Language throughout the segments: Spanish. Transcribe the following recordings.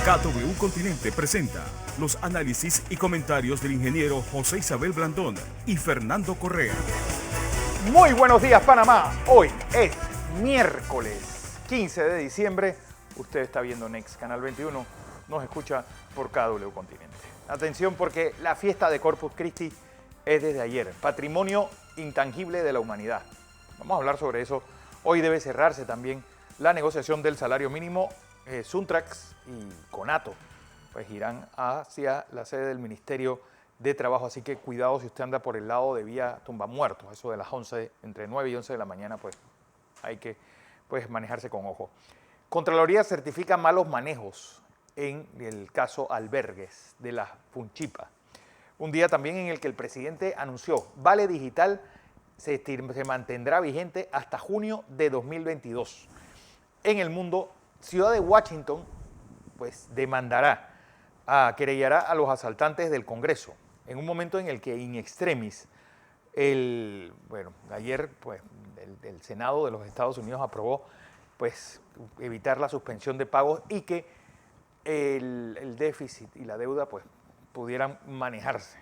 KW Continente presenta los análisis y comentarios del ingeniero José Isabel Blandón y Fernando Correa. Muy buenos días, Panamá. Hoy es miércoles 15 de diciembre. Usted está viendo Next Canal 21. Nos escucha por KW Continente. Atención, porque la fiesta de Corpus Christi es desde ayer. Patrimonio intangible de la humanidad. Vamos a hablar sobre eso. Hoy debe cerrarse también la negociación del salario mínimo. Suntrax y Conato pues irán hacia la sede del Ministerio de Trabajo, así que cuidado si usted anda por el lado de vía Tumbamuertos, eso de las 11, entre 9 y 11 de la mañana, pues hay que manejarse con ojo. Contraloría certifica malos manejos en el caso Albergues de la Funchipa. Un día también en el que el presidente anunció Vale Digital se mantendrá vigente hasta junio de 2022. En el mundo, Ciudad de Washington pues querellará a los asaltantes del Congreso en un momento en el que in extremis ayer pues el Senado de los Estados Unidos aprobó pues evitar la suspensión de pagos y que el déficit y la deuda pues pudieran manejarse.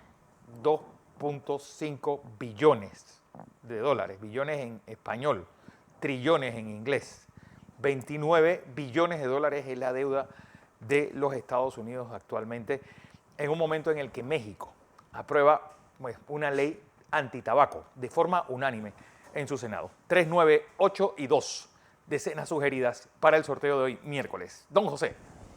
2.5 billones de dólares, billones en español, trillones en inglés. 29 billones de dólares es la deuda de los Estados Unidos actualmente, en un momento en el que México aprueba una ley antitabaco de forma unánime en su Senado. 3, 9, 8 y 2 decenas sugeridas para el sorteo de hoy, miércoles. Don José.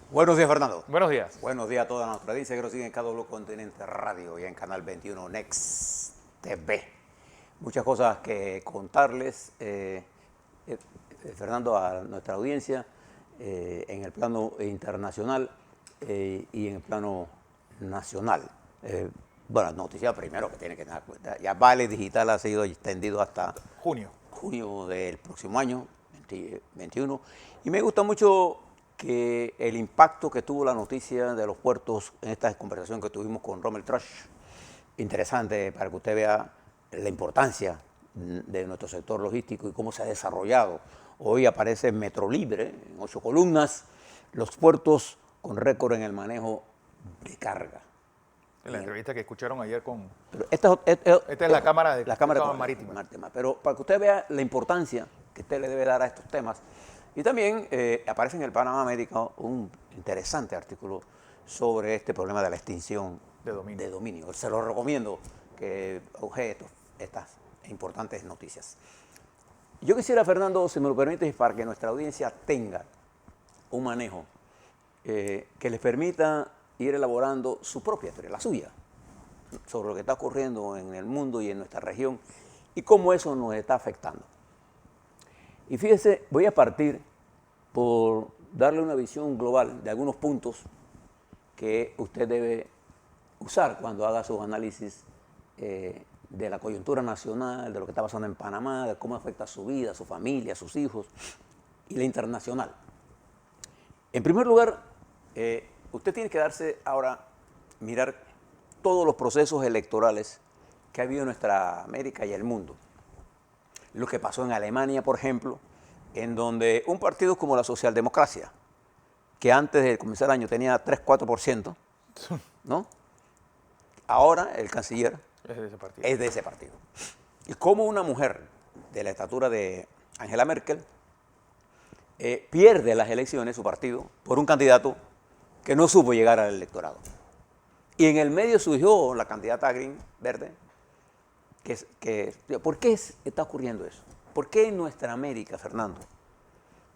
Buenos días, Fernando. Buenos días. Buenos días a toda nuestra audiencia que nos sigue en KW Continente Radio y en Canal 21 Next TV. Muchas cosas que contarles, Fernando, a nuestra audiencia en el plano internacional y en el plano nacional. Noticia primero que tiene que tener cuenta. Ya Vale Digital ha sido extendido hasta junio del próximo año, 2021. Y me gusta mucho que el impacto que tuvo la noticia de los puertos en esta conversación que tuvimos con Rommel Trush, interesante para que usted vea la importancia de nuestro sector logístico y cómo se ha desarrollado. Hoy aparece Metro Libre, en 8 columnas, los puertos con récord en el manejo de carga. En la entrevista que escucharon ayer con... Esta es la Cámara Marítima. Pero para que usted vea la importancia que usted le debe dar a estos temas. Y también aparece en el Panamá Médica un interesante artículo sobre este problema de la extinción de dominio. Se lo recomiendo que oje estas importantes noticias. Yo quisiera, Fernando, si me lo permites, para que nuestra audiencia tenga un manejo que les permita ir elaborando su propia historia, la suya, sobre lo que está ocurriendo en el mundo y en nuestra región y cómo eso nos está afectando. Y fíjese, voy a partir por darle una visión global de algunos puntos que usted debe usar cuando haga sus análisis de la coyuntura nacional, de lo que está pasando en Panamá, de cómo afecta su vida, su familia, sus hijos y la internacional. En primer lugar, usted tiene que mirar todos los procesos electorales que ha habido en nuestra América y el mundo. Lo que pasó en Alemania, por ejemplo, en donde un partido como la socialdemocracia, que antes de comenzar el año tenía 3-4%, ¿no? Ahora el canciller es de ese partido. Y como una mujer de la estatura de Angela Merkel pierde las elecciones, su partido, por un candidato que no supo llegar al electorado. Y en el medio surgió la candidata Green, verde. ¿Por qué está ocurriendo eso? ¿Por qué en nuestra América, Fernando,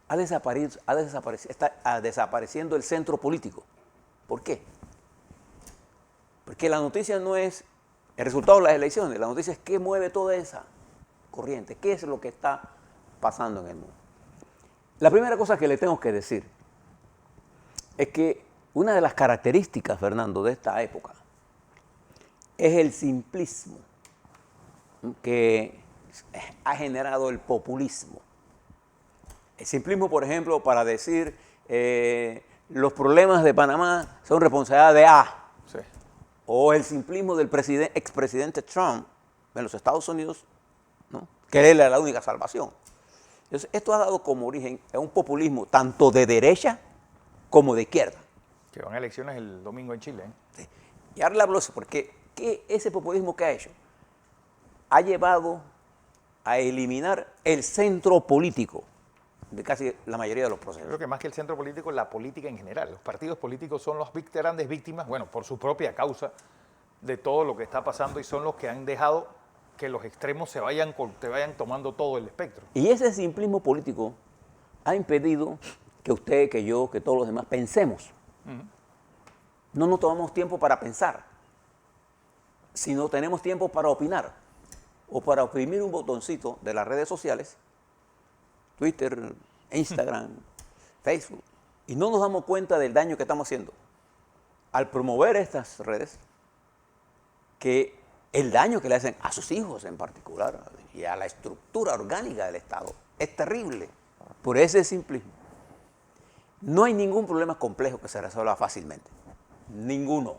está desapareciendo el centro político? ¿Por qué? Porque la noticia no es el resultado de las elecciones, la noticia es qué mueve toda esa corriente, qué es lo que está pasando en el mundo. La primera cosa que le tengo que decir es que una de las características, Fernando, de esta época es el simplismo que ha generado el populismo. El simplismo, por ejemplo, para decir los problemas de Panamá son responsabilidad de A. Sí. O el simplismo del expresidente Trump en los Estados Unidos, ¿no? Que él era la única salvación. Entonces, esto ha dado como origen a un populismo tanto de derecha como de izquierda. Que van a elecciones el domingo en Chile. Sí. Y ahora le hablo de eso, porque ese populismo que ha hecho ha llevado a eliminar el centro político de casi la mayoría de los Yo procesos. creo que más que el centro político, la política en general. Los partidos políticos son las grandes víctimas, bueno, por su propia causa, de todo lo que está pasando y son los que han dejado que los extremos te vayan tomando todo el espectro. Y ese simplismo político ha impedido que usted, que yo, que todos los demás pensemos. No nos tomamos tiempo para pensar, sino tenemos tiempo para opinar o para oprimir un botoncito de las redes sociales, Twitter, Instagram, Facebook, y no nos damos cuenta del daño que estamos haciendo al promover estas redes, que el daño que le hacen a sus hijos en particular y a la estructura orgánica del Estado es terrible por ese simplismo. No hay ningún problema complejo que se resuelva fácilmente. Ninguno.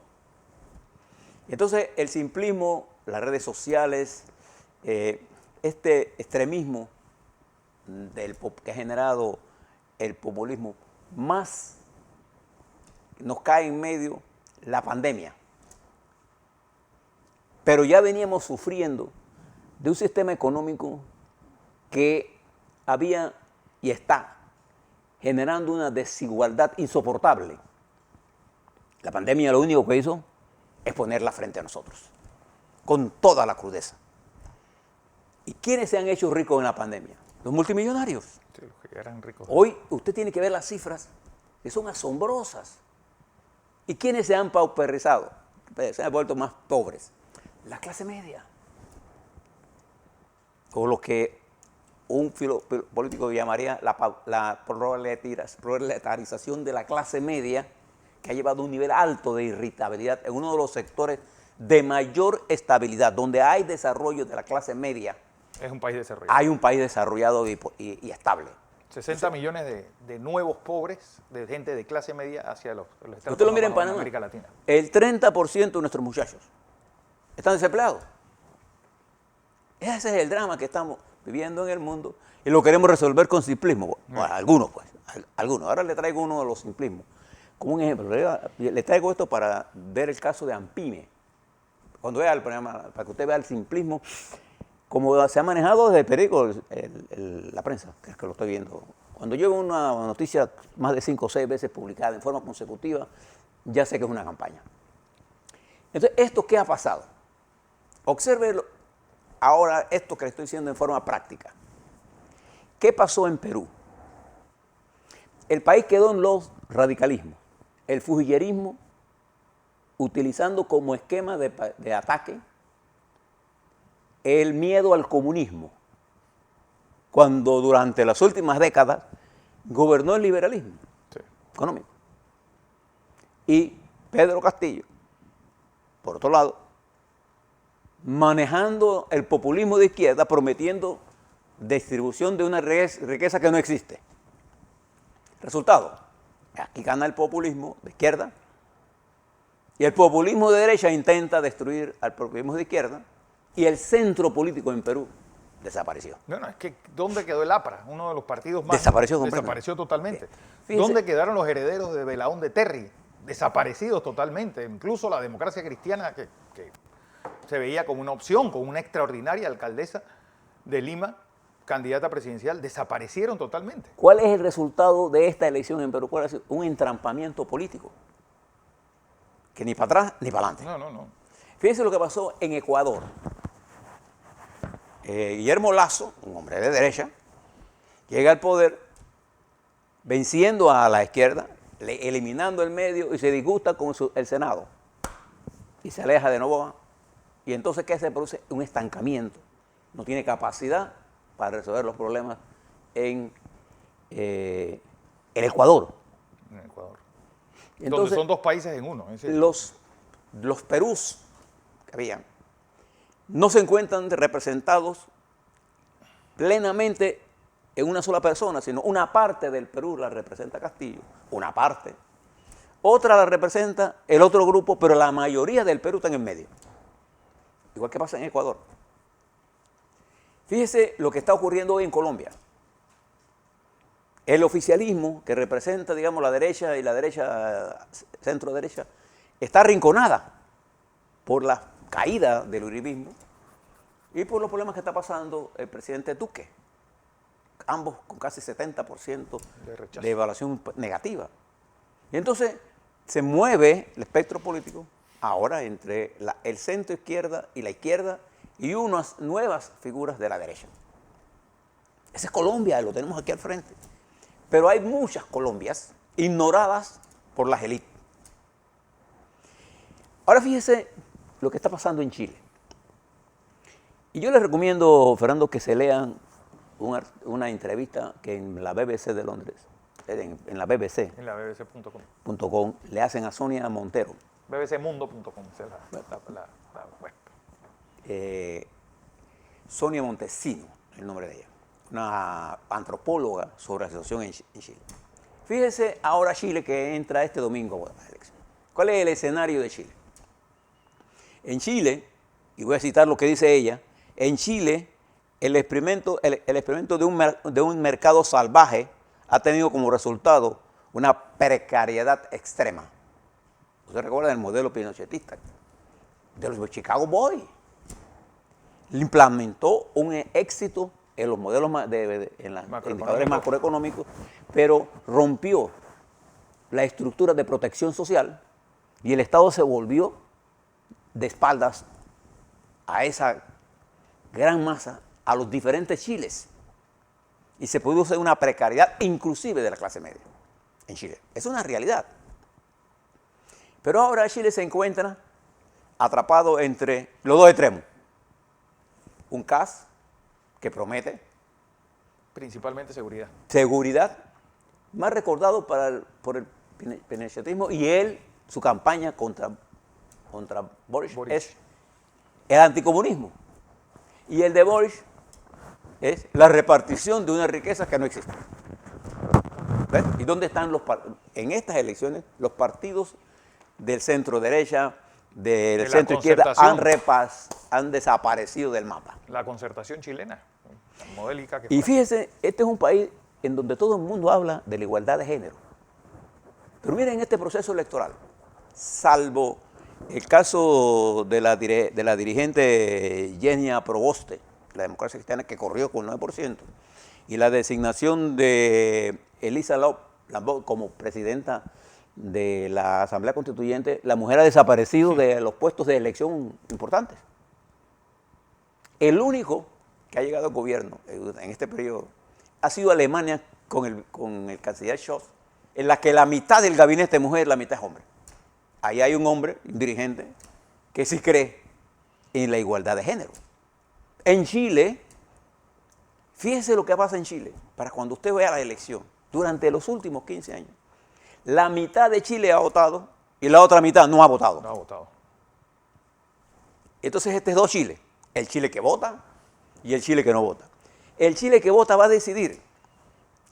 Entonces, el simplismo, las redes sociales, este extremismo que ha generado el populismo, más nos cae en medio la pandemia. Pero ya veníamos sufriendo de un sistema económico que había y está generando una desigualdad insoportable. La pandemia lo único que hizo es ponerla frente a nosotros, con toda la crudeza. ¿Y quiénes se han hecho ricos en la pandemia? Los multimillonarios. Sí, los que eran ricos. Hoy usted tiene que ver las cifras, que son asombrosas. ¿Y quiénes se han pauperizado? Se han vuelto más pobres. La clase media. O lo que un político llamaría la proletarización de la clase media, que ha llevado a un nivel alto de irritabilidad en uno de los sectores de mayor estabilidad, donde hay desarrollo de la clase media. Es un país desarrollado. Hay un país desarrollado y estable. 60 millones de nuevos pobres, de gente de clase media hacia los estratos Usted lo mira en más bajos Panamá. América Latina. El 30% de nuestros muchachos están desempleados. Ese es el drama que estamos viviendo en el mundo y lo queremos resolver con simplismo. Bueno, algunos, pues. Algunos. Ahora le traigo uno de los simplismos. Como un ejemplo, le traigo esto para ver el caso de Ampime. Cuando vea el programa, para que usted vea el simplismo, como se ha manejado desde el periódico, la prensa, que es que lo estoy viendo. Cuando yo veo una noticia más de 5 o 6 veces publicada en forma consecutiva, ya sé que es una campaña. Entonces, ¿esto qué ha pasado? Observe ahora esto que le estoy diciendo en forma práctica. ¿Qué pasó en Perú? El país quedó en los radicalismos, el fujillerismo, utilizando como esquema de ataque el miedo al comunismo, cuando durante las últimas décadas gobernó el liberalismo económico. Y Pedro Castillo, por otro lado, manejando el populismo de izquierda, prometiendo distribución de una riqueza que no existe. Resultado, aquí gana el populismo de izquierda y el populismo de derecha intenta destruir al populismo de izquierda y el centro político en Perú desapareció. No, es que ¿dónde quedó el APRA? Uno de los partidos más... Desapareció totalmente. Fíjese. ¿Dónde quedaron los herederos de Belaún de Terry? Desaparecidos totalmente. Incluso la democracia cristiana, que se veía como una opción, como una extraordinaria alcaldesa de Lima, candidata presidencial, desaparecieron totalmente. ¿Cuál es el resultado de esta elección en Perú? ¿Cuál ha sido? Un entrampamiento político. Que ni para atrás ni para adelante. No. Fíjense lo que pasó en Ecuador. Guillermo Lasso, un hombre de derecha, llega al poder venciendo a la izquierda, eliminando el medio y se disgusta con el Senado. Y se aleja de Noboa. Y entonces, ¿qué se produce? Un estancamiento. No tiene capacidad para resolver los problemas en Ecuador. En Ecuador. Entonces, donde son dos países en uno. Es decir, los Perús que habían no se encuentran representados plenamente en una sola persona, sino una parte del Perú la representa Castillo, una parte. Otra la representa el otro grupo, pero la mayoría del Perú está en el medio. Igual que pasa en Ecuador. Fíjese lo que está ocurriendo hoy en Colombia. el oficialismo que representa, digamos, la derecha y la derecha, centro-derecha, está arrinconada por la caída del uribismo y por los problemas que está pasando el presidente Duque, ambos con casi 70% de evaluación negativa. Y entonces se mueve el espectro político ahora entre el centro izquierda y la izquierda y unas nuevas figuras de la derecha. Esa es Colombia, lo tenemos aquí al frente. Pero hay muchas Colombias ignoradas por las élites. Ahora fíjese lo que está pasando en Chile. Y yo les recomiendo, Fernando, que se lean una entrevista que en la BBC de Londres, en la BBC. En la bbc.com. Le hacen a Sonia Montero. bbcmundo.com es la web. Sonia Montesino, el nombre de ella. Una antropóloga sobre la situación en Chile. Fíjese ahora Chile que entra este domingo a la elección. ¿Cuál es el escenario de Chile? En Chile, y voy a citar lo que dice ella, en Chile el experimento de un mercado salvaje ha tenido como resultado una precariedad extrema. ¿Usted recuerda el modelo pinochetista? De los Chicago Boys. Implementó un éxito en los modelos en los indicadores macroeconómicos, pero rompió la estructura de protección social y el Estado se volvió de espaldas a esa gran masa, a los diferentes Chiles. Y se produce una precariedad inclusive de la clase media en Chile. Es una realidad. Pero ahora Chile se encuentra atrapado entre los dos extremos. Un CAS que promete principalmente seguridad. Seguridad, más recordado por el pinochetismo y su campaña contra Boric es el anticomunismo. Y el de Boric es la repartición de una riqueza que no existe. ¿Ves? ¿Y dónde están en estas elecciones los partidos del centro derecha, del centro izquierda han desaparecido del mapa? La concertación chilena, modélica. Y fíjese, este es un país en donde todo el mundo habla de la igualdad de género. Pero miren este proceso electoral, salvo el caso de la dirigente Yenia Proboste, la democracia cristiana, que corrió con 9%, y la designación de Elisa Lambó como presidenta de la Asamblea Constituyente, la mujer ha desaparecido de los puestos de elección importantes. El único que ha llegado al gobierno en este periodo ha sido Alemania con el canciller Scholz, en la que la mitad del gabinete es mujer, la mitad es hombre. Ahí hay un hombre, un dirigente, que sí cree en la igualdad de género. En Chile, fíjese lo que pasa en Chile, para cuando usted vea la elección, durante los últimos 15 años, la mitad de Chile ha votado y la otra mitad no ha votado. No ha votado. Entonces este es dos Chiles, el Chile que vota y el Chile que no vota. El Chile que vota va a decidir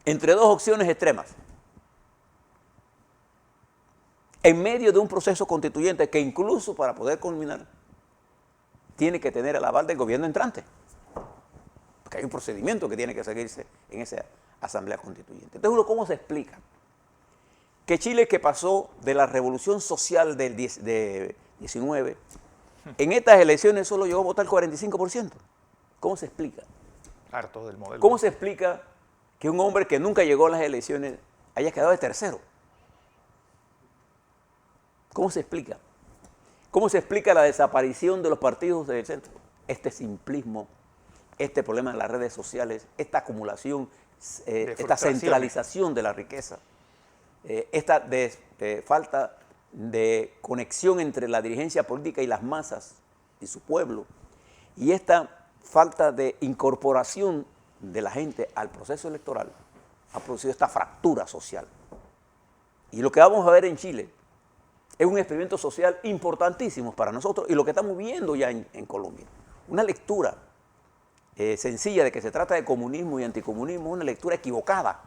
entre dos opciones extremas, en medio de un proceso constituyente que incluso para poder culminar tiene que tener el aval del gobierno entrante, porque hay un procedimiento que tiene que seguirse en esa asamblea constituyente. Entonces, ¿cómo se explica que Chile, que pasó de la revolución social del 19, en estas elecciones solo llegó a votar el 45%? ¿Cómo se explica? Hartos del modelo. ¿Cómo se explica que un hombre que nunca llegó a las elecciones haya quedado de tercero? ¿Cómo se explica? ¿Cómo se explica la desaparición de los partidos del centro? Este simplismo, este problema de las redes sociales, esta acumulación, esta centralización de la riqueza, esta falta de conexión entre la dirigencia política y las masas y su pueblo, y esta falta de incorporación de la gente al proceso electoral ha producido esta fractura social. Y lo que vamos a ver en Chile es un experimento social importantísimo para nosotros y lo que estamos viendo ya en Colombia. Una lectura sencilla de que se trata de comunismo y anticomunismo, una lectura equivocada.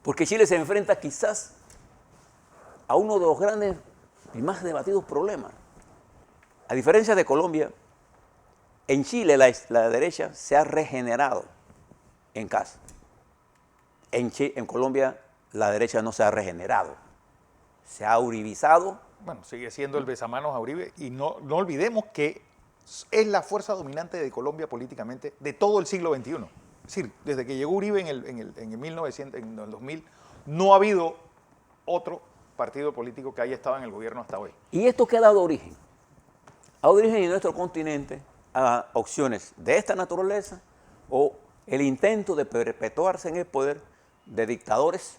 Porque Chile se enfrenta quizás a uno de los grandes y más debatidos problemas. A diferencia de Colombia, en Chile la derecha se ha regenerado en casa. en Colombia la derecha no se ha regenerado, se ha uribizado. Bueno, sigue siendo el besamanos a Uribe y no olvidemos que es la fuerza dominante de Colombia políticamente de todo el siglo XXI. Es decir, desde que llegó Uribe en el 2000, no ha habido otro partido político que haya estado en el gobierno hasta hoy. ¿Y esto qué ha dado origen? Ha dado origen en nuestro continente a opciones de esta naturaleza o el intento de perpetuarse en el poder de dictadores,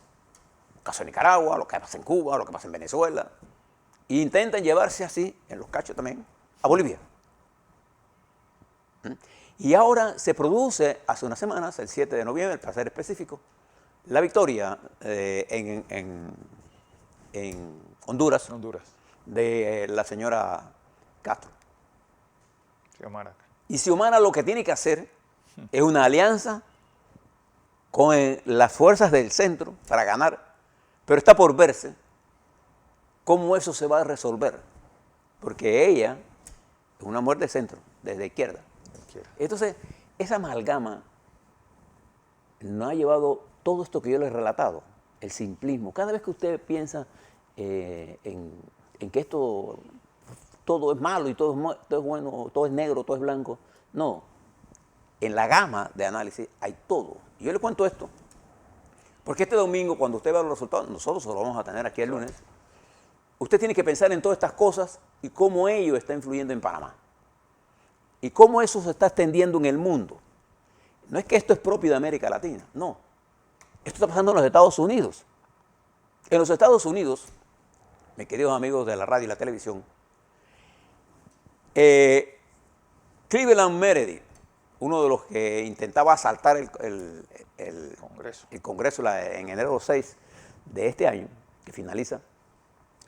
el caso de Nicaragua, lo que pasa en Cuba, lo que pasa en Venezuela, e intentan llevarse así, en los cachos también, a Bolivia. Y ahora se produce, hace unas semanas, el 7 de noviembre, para ser específico, la victoria en Honduras, de la señora Castro. Xiomara. Y Xiomara lo que tiene que hacer es una alianza con las fuerzas del centro para ganar, pero está por verse cómo eso se va a resolver, porque ella es una mujer de centro, desde izquierda. Entonces, esa amalgama no ha llevado todo esto que yo les he relatado, el simplismo. Cada vez que usted piensa en que esto todo es malo y todo es bueno, todo es negro, todo es blanco, no. En la gama de análisis hay todo. Y yo le cuento esto, porque este domingo, cuando usted vea los resultados, nosotros lo vamos a tener aquí el lunes, usted tiene que pensar en todas estas cosas y cómo ello está influyendo en Panamá. Y cómo eso se está extendiendo en el mundo. No es que esto es propio de América Latina, no. Esto está pasando en los Estados Unidos. En los Estados Unidos, mis queridos amigos de la radio y la televisión, Cleveland Meredith, uno de los que intentaba asaltar el Congreso en enero 6 de este año, que finaliza,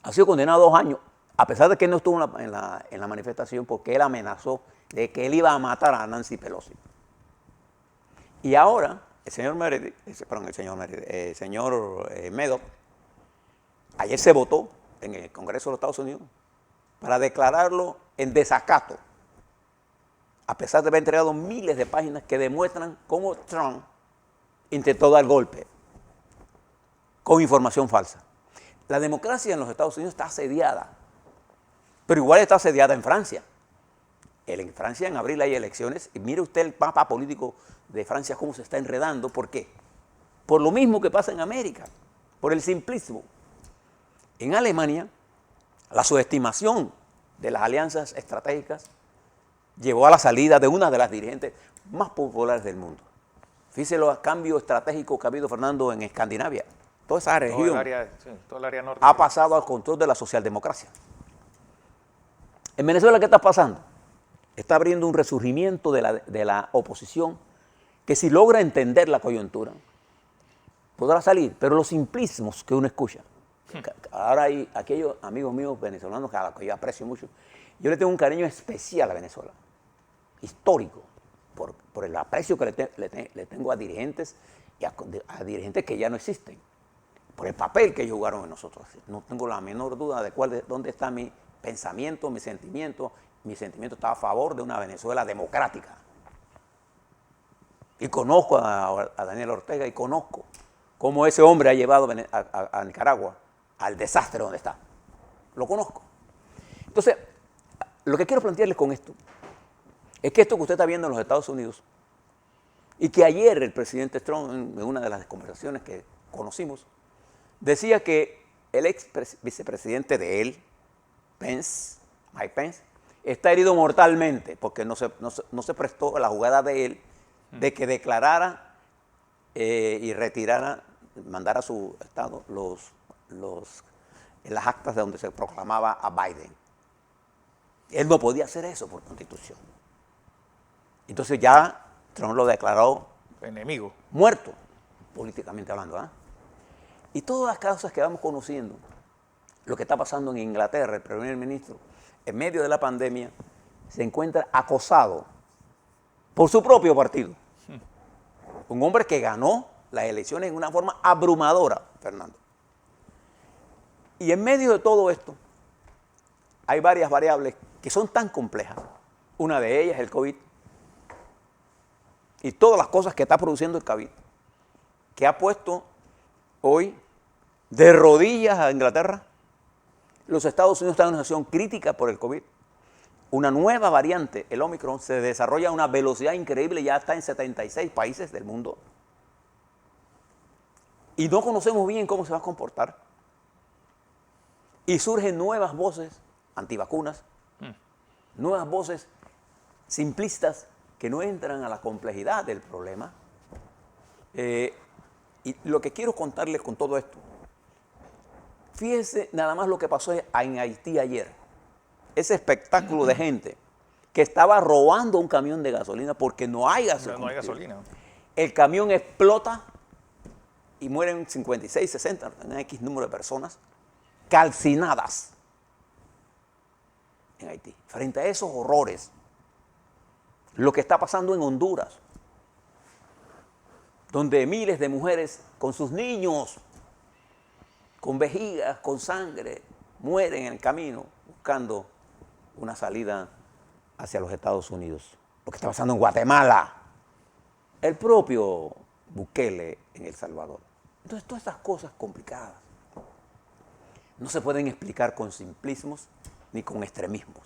ha sido condenado a 2 años, a pesar de que no estuvo en la manifestación, porque él amenazó de que él iba a matar a Nancy Pelosi. Y ahora, el señor Meadows, ayer se votó en el Congreso de los Estados Unidos para declararlo en desacato, a pesar de haber entregado miles de páginas que demuestran cómo Trump intentó dar golpe con información falsa. La democracia en los Estados Unidos está asediada, pero igual está asediada en Francia. En Francia en abril hay elecciones y mire usted el mapa político de Francia cómo se está enredando. ¿Por qué? Por lo mismo que pasa en América, por el simplismo. En Alemania, la subestimación de las alianzas estratégicas llevó a la salida de una de las dirigentes más populares del mundo. Fíjese los cambios estratégicos que ha habido, Fernando, en Escandinavia. Toda esa región todo el área norte ha pasado al control de la socialdemocracia. En Venezuela, ¿qué está pasando? Está abriendo un resurgimiento de la oposición que si logra entender la coyuntura, podrá salir. Pero los simplismos que uno escucha, ahora hay aquellos amigos míos venezolanos a los que yo aprecio mucho, yo le tengo un cariño especial a Venezuela, histórico, por el aprecio que le tengo a dirigentes y a dirigentes que ya no existen, por el papel que ellos jugaron en nosotros. No tengo la menor duda de dónde está mi pensamiento, mi sentimiento. Mi sentimiento está a favor de una Venezuela democrática. Y conozco a Daniel Ortega y conozco cómo ese hombre ha llevado a Nicaragua al desastre donde está. Lo conozco. Entonces, lo que quiero plantearles con esto es que esto que usted está viendo en los Estados Unidos y que ayer el presidente Trump, en una de las conversaciones que conocimos, decía que el ex vicepresidente de él, Mike Pence, está herido mortalmente porque no se prestó a la jugada de él de que declarara y retirara, mandara a su estado las actas de donde se proclamaba a Biden. Él no podía hacer eso por constitución. Entonces ya Trump lo declaró enemigo, muerto, políticamente hablando. Y todas las causas que vamos conociendo, lo que está pasando en Inglaterra, el primer ministro, en medio de la pandemia, se encuentra acosado por su propio partido. Un hombre que ganó las elecciones en una forma abrumadora, Fernando. Y en medio de todo esto, hay varias variables que son tan complejas. Una de ellas es el COVID y todas las cosas que está produciendo el COVID. que ha puesto hoy de rodillas a Inglaterra. Los Estados Unidos están en una situación crítica por el COVID. Una nueva variante, el Omicron, se desarrolla a una velocidad increíble, ya está en 76 países del mundo. Y no conocemos bien cómo se va a comportar. Y surgen nuevas voces antivacunas, nuevas voces simplistas que no entran a la complejidad del problema. Y lo que quiero contarles con todo esto, fíjense nada más lo que pasó en Haití ayer. Ese espectáculo de gente que estaba robando un camión de gasolina porque no hay gasolina. No hay gasolina. El camión explota y mueren 56, 60, un X número de personas calcinadas en Haití. Frente a esos horrores, lo que está pasando en Honduras, donde miles de mujeres con sus niños, con vejigas, con sangre, mueren en el camino buscando una salida hacia los Estados Unidos. Lo que está pasando en Guatemala, el propio Bukele en El Salvador. Entonces, todas estas cosas complicadas no se pueden explicar con simplismos ni con extremismos.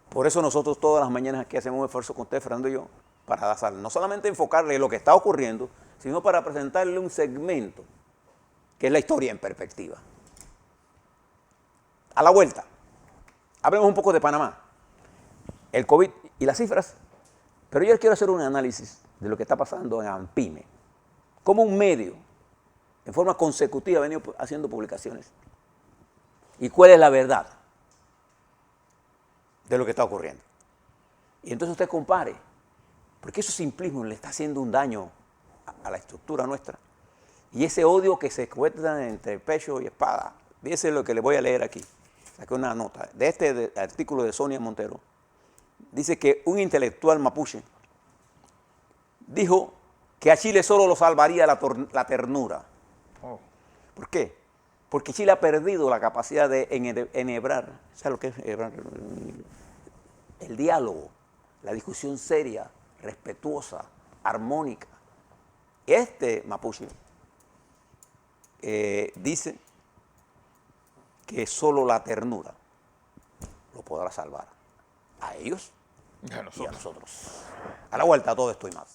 Por eso nosotros todas las mañanas aquí hacemos un esfuerzo con usted, Fernando y yo, para no solamente enfocarle en lo que está ocurriendo, sino para presentarle un segmento que es la historia en perspectiva. A la vuelta, hablemos un poco de Panamá, el COVID y las cifras, pero yo quiero hacer un análisis de lo que está pasando en ANPIME, como un medio, en forma consecutiva, ha venido haciendo publicaciones. ¿Y cuál es la verdad de lo que está ocurriendo? Y entonces usted compare, porque ese simplismo le está haciendo un daño a la estructura nuestra. Y ese odio que se encuentra entre pecho y espada. Fíjese lo que le voy a leer aquí. Saqué una nota de este artículo de Sonia Montero. Dice que un intelectual mapuche dijo que a Chile solo lo salvaría la ternura. Oh. ¿Por qué? Porque Chile ha perdido la capacidad de enhebrar. ¿Sabe lo que es enhebrar? El diálogo, la discusión seria, respetuosa, armónica. Este mapuche dice que solo la ternura lo podrá salvar a ellos Y a y a nosotros. nosotros. A la vuelta, todo esto y más.